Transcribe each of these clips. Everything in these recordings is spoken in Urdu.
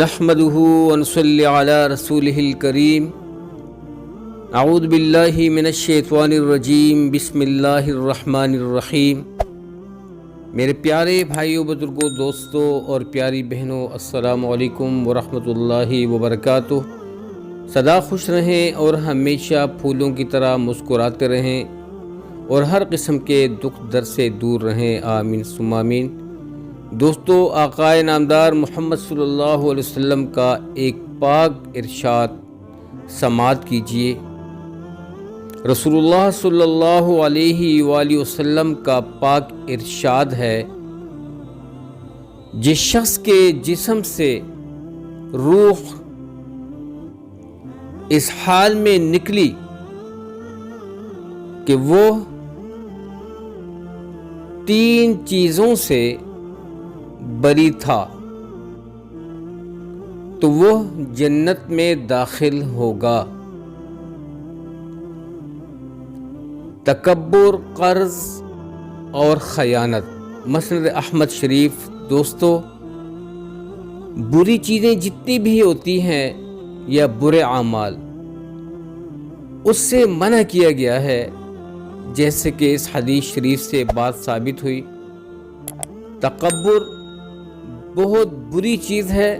نحمده ونصلي على رسوله الكريم اعوذ باللہ من الشیطان الرجیم بسم اللہ الرحمن الرحیم۔ میرے پیارے بھائیوں، بزرگوں، دوستوں اور پیاری بہنوں، السلام علیکم ورحمۃ اللہ وبرکاتہ۔ سدا خوش رہیں اور ہمیشہ پھولوں کی طرح مسکراتے رہیں اور ہر قسم کے دکھ درد سے دور رہیں، آمین ثم آمین۔ دوستو، آقائے نامدار محمد صلی اللہ علیہ وسلم کا ایک پاک ارشاد سماعت کیجئے۔ رسول اللہ صلی اللہ علیہ وآلہ وسلم کا پاک ارشاد ہے، جس شخص کے جسم سے روح اس حال میں نکلی کہ وہ 3 چیزوں سے بری تھا، تو وہ جنت میں داخل ہوگا۔ تکبر، قرض اور خیانت۔ مسند احمد شریف۔ دوستو، بری چیزیں جتنی بھی ہوتی ہیں یا برے اعمال، اس سے منع کیا گیا ہے، جیسے کہ اس حدیث شریف سے بات ثابت ہوئی۔ تکبر بہت بری چیز ہے،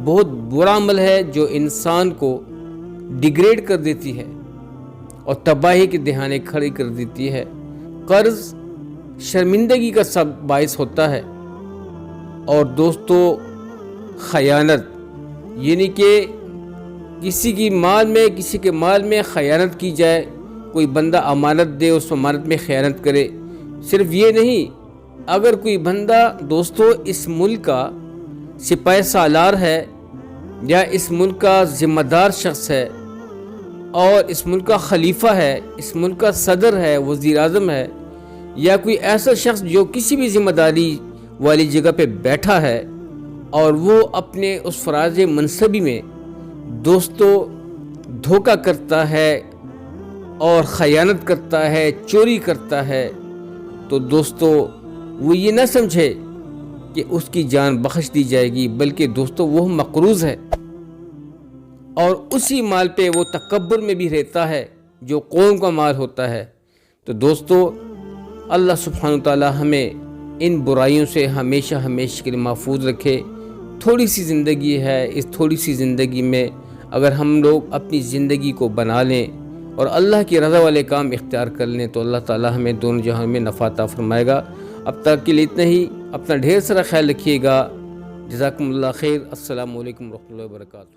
بہت برا عمل ہے جو انسان کو ڈیگریڈ کر دیتی ہے اور تباہی کے دہانے کھڑی کر دیتی ہے۔ قرض شرمندگی کا سب باعث ہوتا ہے۔ اور دوستو، خیانت یعنی کہ کسی کے مال میں خیانت کی جائے، کوئی بندہ امانت دے، اس امانت میں خیانت کرے۔ صرف یہ نہیں، اگر کوئی بندہ دوستو اس ملک کا سپاہی سالار ہے یا اس ملک کا ذمہ دار شخص ہے اور اس ملک کا خلیفہ ہے، اس ملک کا صدر ہے، وزیر اعظم ہے، یا کوئی ایسا شخص جو کسی بھی ذمہ داری والی جگہ پہ بیٹھا ہے اور وہ اپنے اس فراز منصبی میں دوستو دھوکہ کرتا ہے اور خیانت کرتا ہے، چوری کرتا ہے، تو دوستو وہ یہ نہ سمجھے کہ اس کی جان بخش دی جائے گی، بلکہ دوستو وہ مقروض ہے اور اسی مال پہ وہ تکبر میں بھی رہتا ہے جو قوم کا مال ہوتا ہے۔ تو دوستو، اللہ سبحانہ وتعالی ہمیں ان برائیوں سے ہمیشہ کے لیے محفوظ رکھے۔ تھوڑی سی زندگی ہے، اس تھوڑی سی زندگی میں اگر ہم لوگ اپنی زندگی کو بنا لیں اور اللہ کی رضا والے کام اختیار کر لیں تو اللہ تعالی ہمیں دونوں جہان میں نفع عطا فرمائے گا۔ اب تک کے لیے اتنا ہی۔ اپنا ڈھیر سارا خیال رکھیے گا۔ جزاکم اللہ خیر۔ السلام علیکم ورحمۃ اللہ وبرکاتہ۔